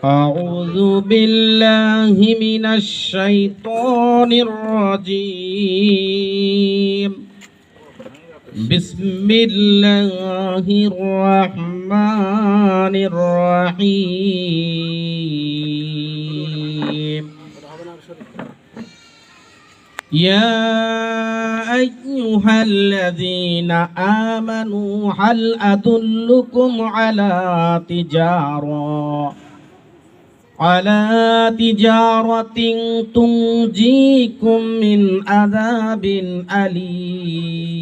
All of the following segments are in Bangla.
أعوذ بالله من الشيطان الرجيم. بسم الله الرحمن الرحيم. يا أيها الذين آمنوا هل أدلكم على تجارة تنجيكم من عذاب أليم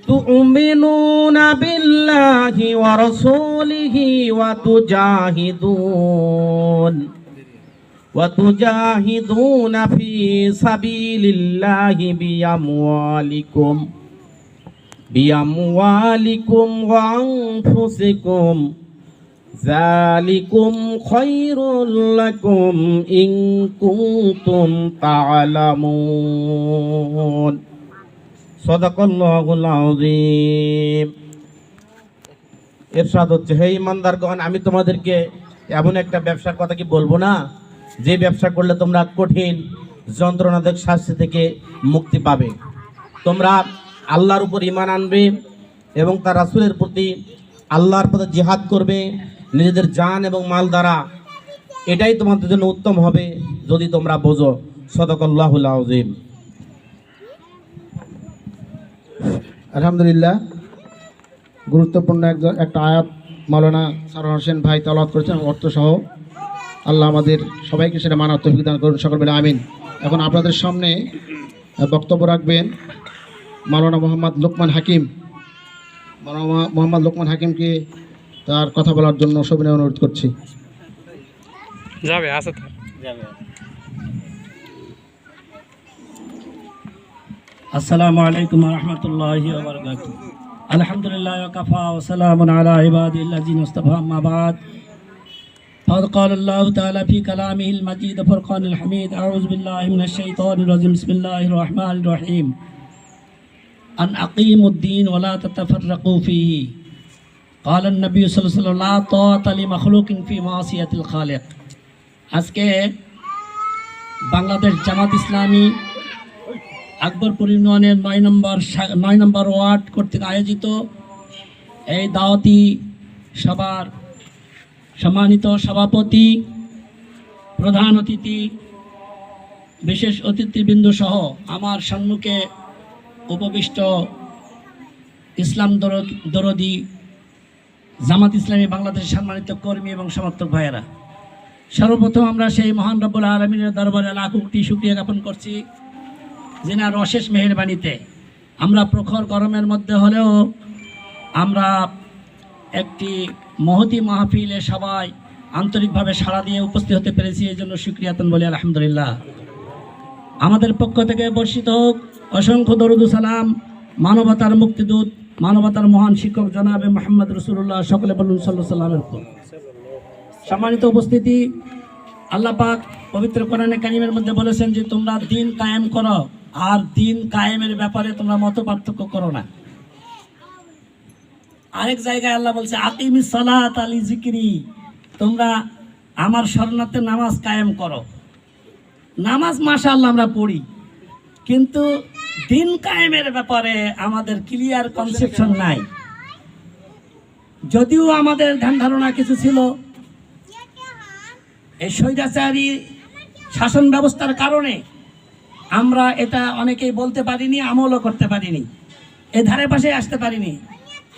تؤمنون بالله ورسوله وتجاهدون في سبيل الله بأموالكم وأنفسكم ذلكم خير لكم إن كنتم تعلمون صدق الله العظيم. ইরশাদ হচ্ছে, হে ইমানদারগণ, আমি তোমাদেরকে এমন একটা ব্যবসার কথা কি বলবো না, যে ব্যবসা করলে তোমরা কঠিন যন্ত্রণাদায়ক শাস্তি থেকে মুক্তি পাবে। তোমরা আল্লাহর উপর ঈমান আনবে এবং তার রাসূলের প্রতি আল্লাহর পথে জিহাদ করবে নিজেদের জান এবং মাল দ্বারা। এটাই তোমাদের জন্য উত্তম হবে যদি তোমরা বোঝো। সাদাকাল্লাহুল আযীম। আলহামদুলিল্লাহ, গুরুত্বপূর্ণ একটা আয়াত মাওলানা সারোয়ার হোসেন ভাই তেলাওয়াত করেছেন অর্থ সহ। আল্লাহ আমাদের সবাইকে সেটা মানার তৌফিক দান করুন, সকল বলে আমিন। এখন আপনাদের সামনে বক্তব্য রাখবেন মাওলানা মোহাম্মদ লোকমান হাকিম। মাওলানা মোহাম্মদ লোকমান হাকিমকে তার কথা বলার জন্য সবিনয় অনুরোধ করছি। আসসালামু আলাইকুম ওয়া রাহমাতুল্লাহি ওয়া বারাকাতুহু। আলহামদুলিল্লাহ ওয়া কাফা ওয়া সালামুন আলা ইবাদিল্লাযিনা ইসতাফা, আম্মা বা'দ। فقد قال الله تعالى في كلامه المجيد فرقان الحميد: أعوذ بالله من الشيطان الرجيم، بسم الله الرحمن الرحيم، أن أقيموا الدين ولا تتفرقوا فيه. قال النبي صلى الله عليه وسلم: لا طاعة لمخلوق في معصية الخالق. আজকে বাংলাদেশ জামাত ইসলামী আকবরপুর ইউনিয়নের 9 নম্বর ওয়ার্ড কর্তৃক আয়োজিত এই দাওয়াতি সভার সম্মানিত সভাপতি, প্রধান অতিথি, বিশেষ অতিথিবৃন্দ সহ আমার সম্মুখে উপবিষ্ট ইসলাম দরদি জামাত ইসলামী বাংলাদেশের সম্মানিত কর্মী এবং সমর্থক ভাইয়েরা, সর্বপ্রথম আমরা সেই মহান রব্বুল আলামিনের দরবারে লাখ কোটি শুকরিয়া জ্ঞাপন করছি, যিনার অশেষ মেহেরবানিতে আমরা প্রখর গরমের মধ্যে হলেও আমরা একটি মহতি মাহফিলে সবাই আন্তরিকভাবে সাড়া দিয়ে উপস্থিত হতে পেরেছি। এই জন্য শুকরিয়াতন বলি আলহামদুলিল্লাহ। আমাদের পক্ষ থেকে বর্ষিত হোক অসংখ্য দরুদ ও সালাম মানবতার মুক্তিদূত, মানবতার মহান শিক্ষক জনাবে মুহাম্মদ রাসূলুল্লাহ, সকলে বলুন সাল্লাল্লাহু আলাইহি ওয়াসাল্লামের উপর। সম্মানিত উপস্থিতি, আল্লাহ পাক পবিত্র কোরআনে কারীমের মধ্যে বলেছেন যে তোমরা দিন কায়েম করো, আর দিন কায়েমের ব্যাপারে তোমরা মত পার্থক্য করো না। আরেক জায়গায় আল্লাহ বলছে আকিমিস সালাত আলি যিকরি, তোমরা আমার শরণার্থে নামাজ কায়েম করো। নামাজ মাশাআল্লাহ আমরা পড়ি, কিন্তু দিন কায়েমের ব্যাপারে আমাদের ক্লিয়ার কনসেপশন নাই। যদিও আমাদের ধ্যান ধারণা কিছু ছিল, এই স্বৈরাচারী শাসন ব্যবস্থার কারণে আমরা এটা অনেকেই বলতে পারিনি, আমলও করতে পারিনি, এ ধারে পাশে আসতে পারিনি।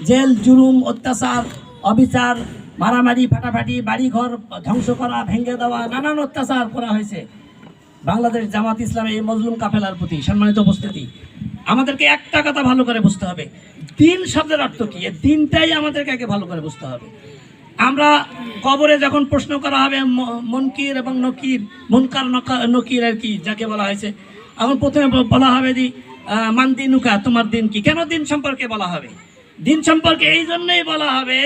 জেল জুলুম, অত্যাচার, অবিচার, মারামারি, ফাটাফাটি, বাড়িঘর ধ্বংস করা, ভেঙে দেওয়া, নানান অত্যাচার করা হয়েছে বাংলাদেশ জামাত ইসলামে এই মজলুম কাফেলার প্রতি। সম্মানিত উপস্থিতি, আমাদেরকে একটা কথা ভালো করে বুঝতে হবে, দিন শব্দের অর্থ কি। এই দিনটাই আমাদেরকে আগে ভালো করে বুঝতে হবে। আমরা কবরে যখন প্রশ্ন করা হবে মুনকির এবং নকির, মুনকার নকির আর কি যাকে বলা হয়েছে, এখন প্রথমে বলা হবে দি মান দিনুকা, তোমার দিন কি। কেন দিন সম্পর্কে বলা হবে? দিন সম্পর্কে এই জন্যই বলা হবে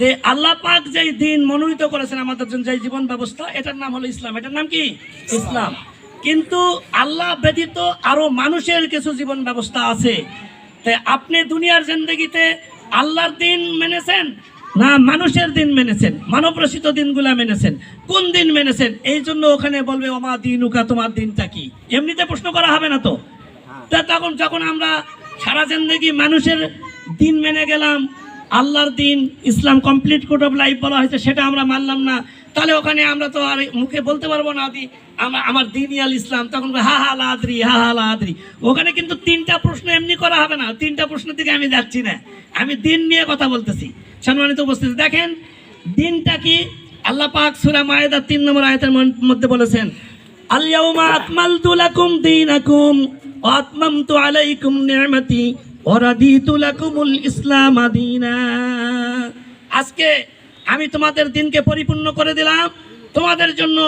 যে আল্লাহ পাক যেই দিন মনোনীত করেছেন আমাদের জন্য, যে জীবন ব্যবস্থা, এটার নাম হলো ইসলাম। এটার নাম কি? ইসলাম। কিন্তু আল্লাহ ব্যতীত আরো মানুষের কিছু জীবন ব্যবস্থা আছে। তাই আপনি দুনিয়ার জিন্দেগিতে আল্লাহর দিন মেনেছেন, না মানুষের দিন মেনেছেন, মানব রচিত দিনগুলা মেনেছেন, কোন দিন মেনেছেন? এই জন্য ওখানে বলবে ওমা দিনুকা, তোমার দিনটা কি? এমনিতে প্রশ্ন করা হবে না তো। তা তখন যখন আমরা সারা জিন্দেগি মানুষের দিন মেনে গেলাম, আল্লাহর দিন ইসলাম কমপ্লিট কোড অফ লাইফ বলা হয়েছে, সেটা আমরা মানলাম না, তাহলে ওখানে আমরা তো আর মুখে বলতে পারবো না আমার দিনই আল ইসলাম। তখন হা হা লাদ্রি, হা হা লাদ্রি। ওখানে কিন্তু 3টা প্রশ্ন এমনি করা হবে না। 3টা প্রশ্ন থেকে আমি যাচ্ছি না, আমি দিন নিয়ে কথা বলতেছি। সম্মানিত উপস্থিতি, দেখেন দিনটা কি। আল্লাহ পাক সূরা মায়েদা 3 নম্বর আয়াতের মধ্যে বলেছেন, আল ইয়াউমা আকমালতু লাকুম দীনাকুম ওয়া আতমামতু আলাইকুম নি'মাতি ওয়া রাদিতু লাকুমুল ইসলাম দীনা। আজকে আমি তোমাদের দিনকে পরিপূর্ণ করে দিলাম, তোমাদের জন্য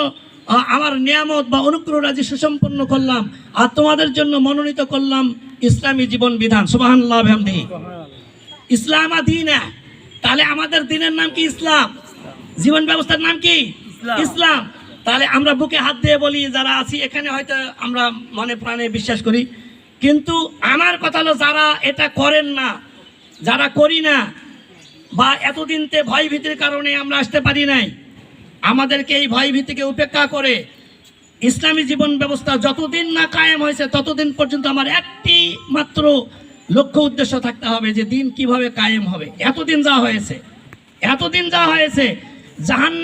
আমার নিয়ামত বা অনুগ্রহ রাজি সুসম্পন্ন করলাম, আর তোমাদের জন্য মনোনীত করলাম ইসলামী জীবন বিধান। সুবহানাল্লাহ ওয়া বিহামদিহি। ইসলাম দীনা, তাহলে আমাদের দিনের নাম কি? ইসলাম। জীবন ব্যবস্থার নাম কি? ইসলাম। তাহলে আমরা বুকে হাত দিয়ে বলি, যারা আছি এখানে হয়তো আমরা মনে প্রাণে বিশ্বাস করি, কিন্তু আমার কথা হলো যারা এটা করেন না, যারা করি না, বা এতদিনতে ভয় ভীতির কারণে আমরা আসতে পারি নাই, আমাদেরকে এই ভয় ভীতিকে উপেক্ষা করে ইসলামী জীবন ব্যবস্থা যতদিন না কায়েম হয়েছে ততদিন পর্যন্ত আমার একটি মাত্র লক্ষ্য উদ্দেশ্য থাকতে হবে যে দিন কিভাবে কায়েম হবে। এতদিন যা হয়েছে জাহান্নাম